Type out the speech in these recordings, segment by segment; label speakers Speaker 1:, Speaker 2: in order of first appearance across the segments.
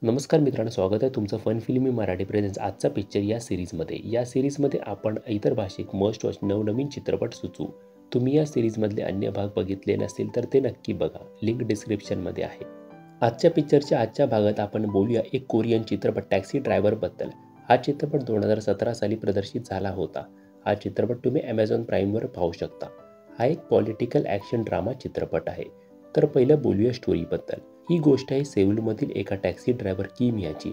Speaker 1: नमस्कार मित्रांनो, स्वागत आहे तुमचं फन फिल्मी मराठी प्रेझेंट्स आजचा पिक्चर या सिरीजमध्ये आपण इतर भाषिक मस्ट वॉच नवनवीन चित्रपट सुचवू। तुम्ही या सिरीजमधले अन्य भाग बघितले नसतील तर ते नक्की बघा, लिंक डिस्क्रिप्शनमध्ये आहे। आजच्या पिक्चरच्या आजच्या भागात आपण बोलूया एक कोरियन चित्रपट टॅक्सी ड्रायव्हरबद्दल। हा चित्रपट 2017 साली प्रदर्शित झाला होता। हा चित्रपट तुम्ही Amazon प्राईमवर पाहू शकता। हा एक पॉलिटिकल ॲक्शन ड्रामा चित्रपट आहे। तर पहिलं बोलूया स्टोरीबद्दल। ही गोष्ट आहे सेऊलमधील एका टॅक्सी ड्रायव्हर किम याची।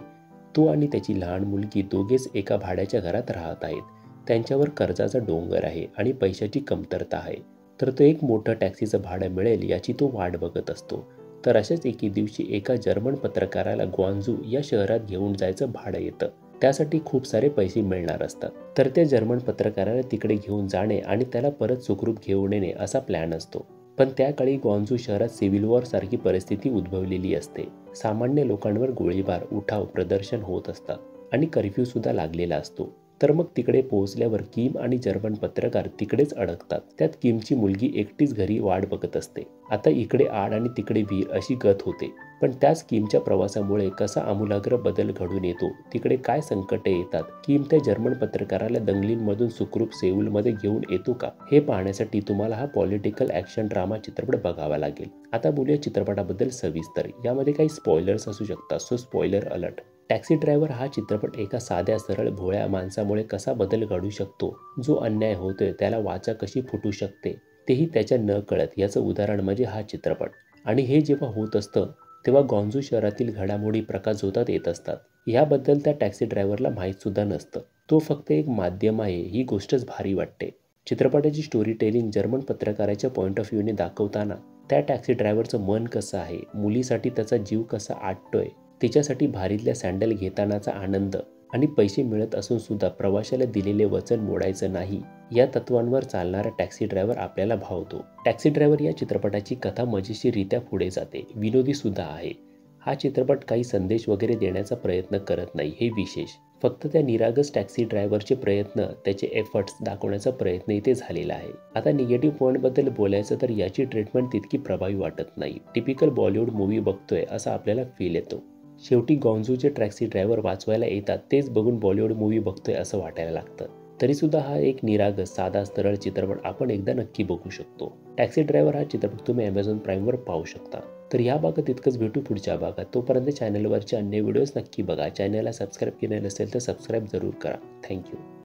Speaker 1: तो आणि त्याची लहान मुलगी दोघेच एका भाड्याच्या घरात राहत आहेत। त्यांच्यावर कर्जाचा डोंगर आहे आणि पैशाची कमतरता आहे। तर तो एक मोठं टॅक्सीचं भाडं मिळेल याची तो वाट बघत असतो। तर अशाच एके दिवशी एका जर्मन पत्रकाराला ग्वांझू या शहरात घेऊन जायचं भाडं येतं। त्यासाठी खूप सारे पैसे मिळणार असतात। तर त्या जर्मन पत्रकाराला तिकडे घेऊन जाणे आणि त्याला परत सुखरूप घेऊन येणे असा प्लॅन असतो। पण त्या काळी ग्वांझू शहरात सिव्हिल वॉर सारखी परिस्थिती उद्भवलेली असते। सामान्य लोकांवर गोळीबार, उठाव, प्रदर्शन होत असतात आणि कर्फ्यू सुद्धा लागलेला असतो। तर मग तिकडे पोहोचल्यावर किम आणि जर्मन पत्रकार तिकडेच अडकतात। त्यात किमची मुलगी एकटीच घरी वाट बघत असते। आता इकडे आड आणि तिकडे वीर अशी गत होते। पण त्याच किमच्या प्रवासामुळे कसा आमूलाग्र बदल घडून येतो, तिकडे काय संकटे येतात, किम त्या जर्मन पत्रकाराला दंगलींमधून सुखरूप सेऊलमध्ये घेऊन येतो का, हे पाहण्यासाठी तुम्हाला हा पॉलिटिकल ॲक्शन ड्रामा चित्रपट बघावा लागेल। आता बोलूया चित्रपटाबद्दल सविस्तर। यामध्ये काही स्पॉयलर्स असू शकतात, so spoiler alert. Taxi driver हा चित्रपट एका साध्या सरळ भोळ्या माणसामुळे कसा बदल घडू शकतो, जो अन्याय होतोय त्याला वाचा कशी फुटू शकते तेही त्याच्या न कळत, याचं उदाहरण म्हणजे हा चित्रपट। आणि हे जेव्हा होत असतं तेव्हा ग्वांझू शहरातील घडामोडी प्रकाशझोतात येत असतात। याबद्दल त्या टॅक्सी ड्रायव्हरला माहीत सुद्धा नसतं। तो फक्त एक माध्यम आहे, ही गोष्टच भारी वाटते। चित्रपटाची स्टोरी टेलिंग जर्मन पत्रकाराच्या पॉईंट ऑफ व्ह्यूने दाखवताना त्या टॅक्सी ड्रायव्हरचं मन कसं आहे, मुलीसाठी त्याचा जीव कसा आटतोय, तिच्यासाठी भारीतल्या सँडल घेतानाचा आनंद आणि पैसे मिळत असून सुद्धा प्रवाशाला दिलेले वचन मोडायचं नाही, या तत्वांवर चालणारा टॅक्सी ड्रायव्हर आपल्याला भावतो। टॅक्सी ड्रायव्हर या चित्रपटाची कथा मजेशीररित्या पुढे जाते, विनोदी सुद्धा आहे। हा चित्रपट काही संदेश वगैरे देण्याचा प्रयत्न करत नाही, हे विशेष। फक्त त्या निरागस टॅक्सी ड्रायव्हरचे प्रयत्न, त्याचे एफर्ट्स दाखवण्याचा प्रयत्न इथे झालेला आहे। आता निगेटिव्ह पॉईंटबद्दल बोलायचं तर याची ट्रीटमेंट तितकी प्रभावी वाटत नाही। टिपिकल बॉलिवूड मूवी बघतोय असा आपल्याला फील येतो। शेवटी ग्वांझूचे टॅक्सी ड्रायव्हर वाचवायला येतात तेच बघून बॉलिवूड मूवी बघतोय असं वाटायला लागतं। तरीसुद्धा हा एक निरागस, साधा, सरळ चित्रपट आपण एकदा नक्की बघू शकतो। टॅक्सी ड्रायव्हर हा चित्रपट तुम्ही Amazon प्राईमवर पाहू शकता। तर या भागात इतकंच, भेटू पुढच्या भागात। तोपर्यंत चॅनलवरचे अन्य व्हिडिओज नक्की बघा। चॅनलला सबस्क्राईब केले नसेल तर सबस्क्राईब जरूर करा। थँक्यू।